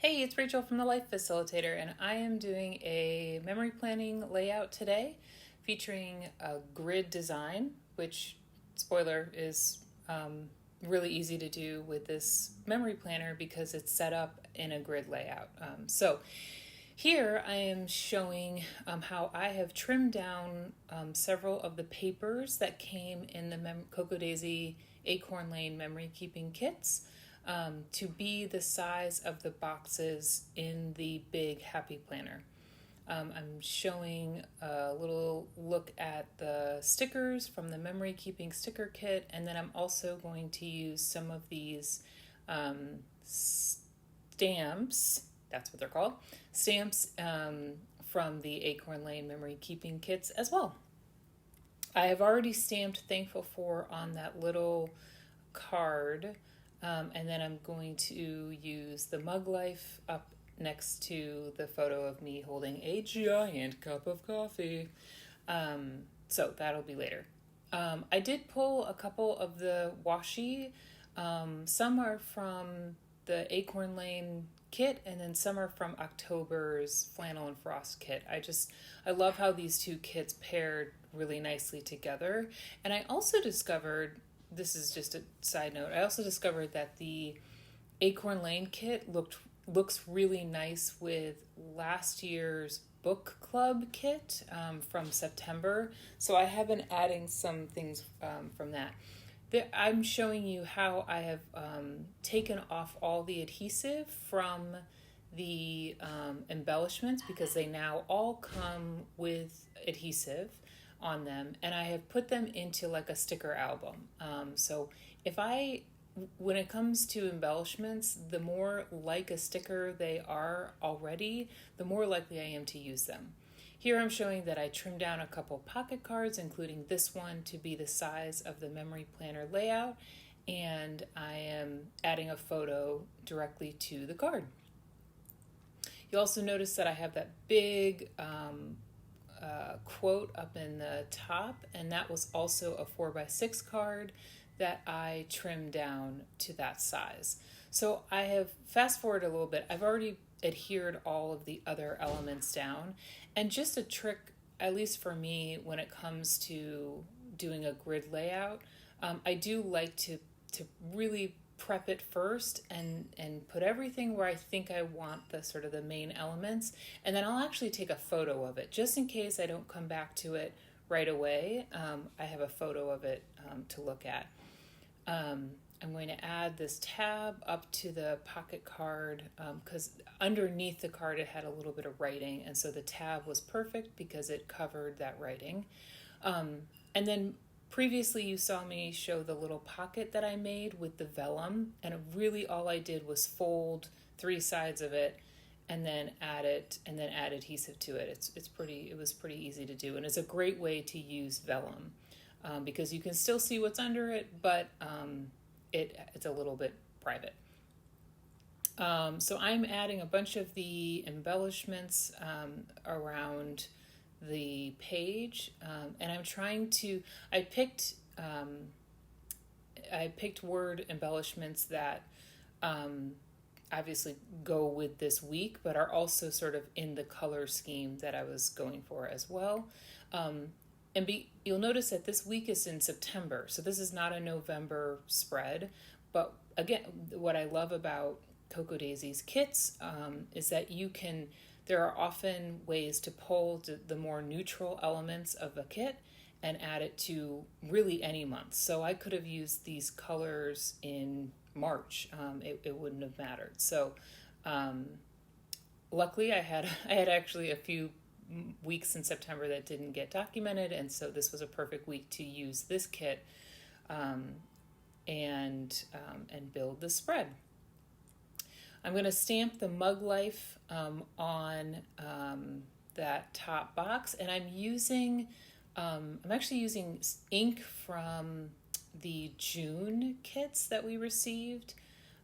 Hey, it's Rachel from the Life Facilitator, and I am doing a memory planning layout today featuring a grid design, which, spoiler, is really easy to do with this memory planner because it's set up in a grid layout. Here I am showing how I have trimmed down several of the papers that came in the Cocoa Daisy Acorn Lane memory keeping kits to be the size of the boxes in the big Happy Planner. I'm showing a little look at the stickers from the memory keeping sticker kit, and then I'm also going to use some of these stamps, that's what they're called, stamps from the Acorn Lane memory keeping kits as well. I have already stamped Thankful For on that little card. And then I'm going to use the mug life up next to the photo of me holding a giant cup of coffee. So that'll be later. I did pull a couple of the washi. Some are from the Acorn Lane kit, and then some are from October's Flannel and Frost kit. I love how these two kits paired really nicely together. And I also discovered, this is just a side note, I also discovered that the Acorn Lane kit looks really nice with last year's book club kit from September. So I have been adding some things from that. I'm showing you how I have taken off all the adhesive from the embellishments because they now all come with adhesive on them, and I have put them into like a sticker album. So when it comes to embellishments, the more like a sticker they are already, the more likely I am to use them. Here I'm showing that I trimmed down a couple pocket cards, including this one to be the size of the memory planner layout, and I am adding a photo directly to the card. You also notice that I have that big quote up in the top, and that was also a 4x6 card that I trimmed down to that size. So I have fast forward a little bit. I've already adhered all of the other elements down, and just a trick, at least for me, when it comes to doing a grid layout, I do like to really prep it first and put everything where I think I want the sort of the main elements, and then I'll actually take a photo of it just in case I don't come back to it right away. I have a photo of it to look at. I'm going to add this tab up to the pocket card because underneath the card it had a little bit of writing, and so the tab was perfect because it covered that writing. And then previously you saw me show the little pocket that I made with the vellum, and really all I did was fold 3 sides of it and then add adhesive to it. It was pretty easy to do, and it's a great way to use vellum because you can still see what's under it, but it's a little bit private. So I'm adding a bunch of the embellishments around the page, and I'm trying to, I picked word embellishments that obviously go with this week, but are also sort of in the color scheme that I was going for as well. You'll notice that this week is in September, so this is not a November spread. But again, what I love about Cocoa Daisy's kits is that there are often ways to pull the more neutral elements of a kit and add it to really any month. So I could have used these colors in March. It wouldn't have mattered. So luckily I had actually a few weeks in September that didn't get documented, and so this was a perfect week to use this kit and build the spread. I'm going to stamp the mug life on that top box, and I'm actually using ink from the June kits that we received,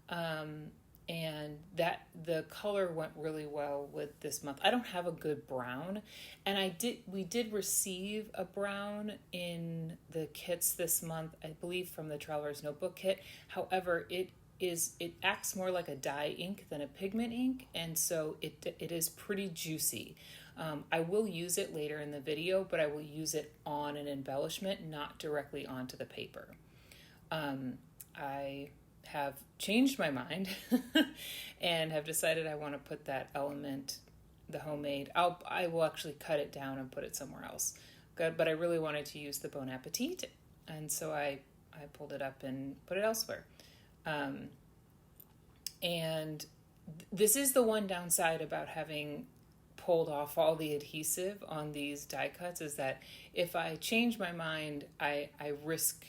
and that the color went really well with this month. I don't have a good brown, and we did receive a brown in the kits this month, I believe from the Traveler's Notebook kit. However, it it acts more like a dye ink than a pigment ink, and so it is pretty juicy. I will use it later in the video, but I will use it on an embellishment, not directly onto the paper. I have changed my mind and have decided I want to put that element, the homemade, I will actually cut it down and put it somewhere else. Good, but I really wanted to use the Bon Appetit, and so I pulled it up and put it elsewhere. And this is the one downside about having pulled off all the adhesive on these die cuts, is that if I change my mind, I risk,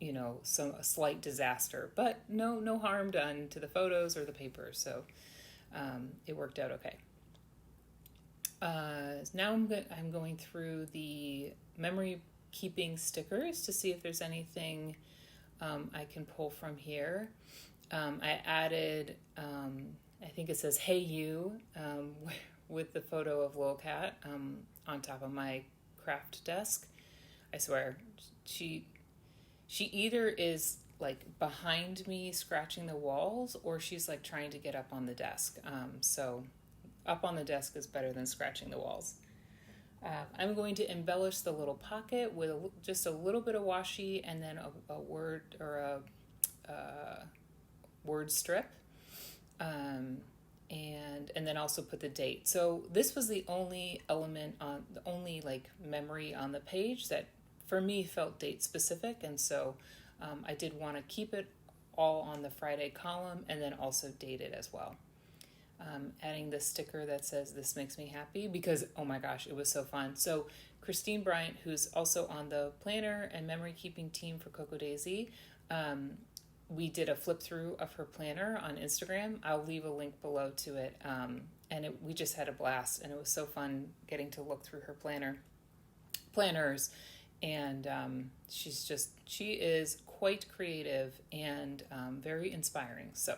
a slight disaster, but no harm done to the photos or the paper. So it worked out okay. Now I'm going through the memory keeping stickers to see if there's anything I can pull from here. I added, I think it says, "Hey you," with the photo of Lolcat on top of my craft desk. I swear, she either is like behind me scratching the walls, or she's like trying to get up on the desk. So up on the desk is better than scratching the walls. I'm going to embellish the little pocket with just a little bit of washi, and then a word or a word strip, and then also put the date. So this was the only element the only like memory on the page that for me felt date specific, and so I did want to keep it all on the Friday column and then also date it as well. Adding the sticker that says "This makes me happy," because oh my gosh, it was so fun. So Christine Bryant, who's also on the planner and memory keeping team for Cocoa Daisy, we did a flip through of her planner on Instagram. I'll leave a link below to it. And we just had a blast, and it was so fun getting to look through her planners. And she is quite creative and very inspiring. So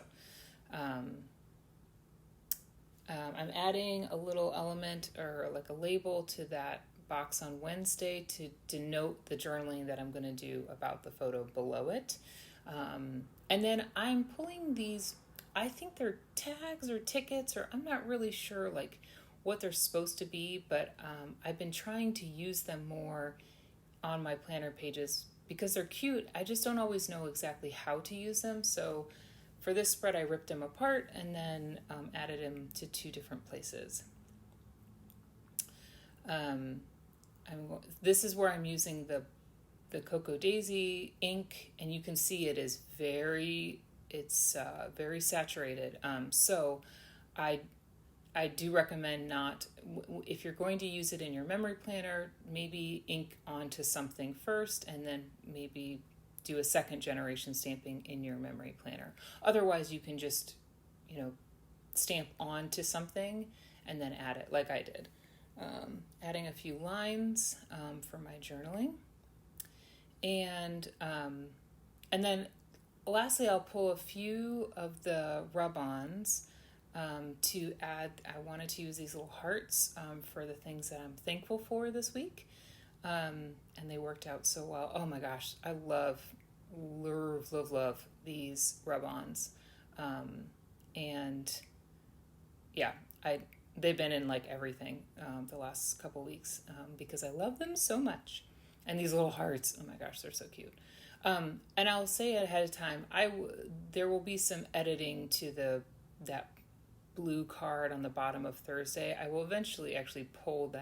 I'm adding a little element or like a label to that box on Wednesday to denote the journaling that I'm going to do about the photo below it. And then I'm pulling these, I think they're tags or tickets, or I'm not really sure like what they're supposed to be, but I've been trying to use them more on my planner pages because they're cute. I just don't always know exactly how to use them. So for this spread, I ripped them apart and then added them to two different places. This is where I'm using the Cocoa Daisy ink, and you can see it is very saturated. So I do recommend not, if you're going to use it in your memory planner, maybe ink onto something first and then maybe do a second generation stamping in your memory planner. Otherwise, you can just, stamp onto something and then add it like I did. Adding a few lines for my journaling. And then lastly, I'll pull a few of the rub-ons to add. I wanted to use these little hearts for the things that I'm thankful for this week. And they worked out so well. Oh my gosh, I love these rub-ons. And yeah, they've been in like everything the last couple weeks because I love them so much. And these little hearts, oh my gosh, they're so cute. And I'll say ahead of time, there will be some editing to that blue card on the bottom of Thursday. I will eventually actually pull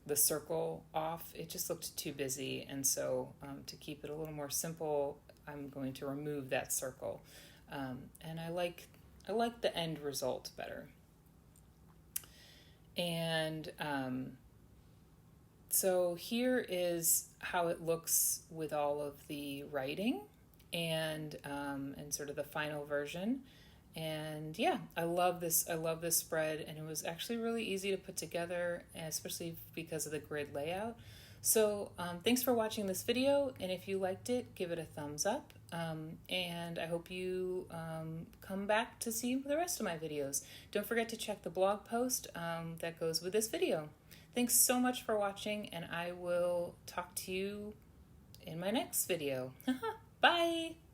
the circle off. It just looked too busy, and so to keep it a little more simple, I'm going to remove that circle. And I like the end result better. And so here is how it looks with all of the writing and sort of the final version. And yeah, I love this spread, and it was actually really easy to put together, especially because of the grid layout. So thanks for watching this video, and if you liked it, give it a thumbs up. And I hope you come back to see the rest of my videos. Don't forget to check the blog post that goes with this video. Thanks so much for watching, and I will talk to you in my next video. Bye!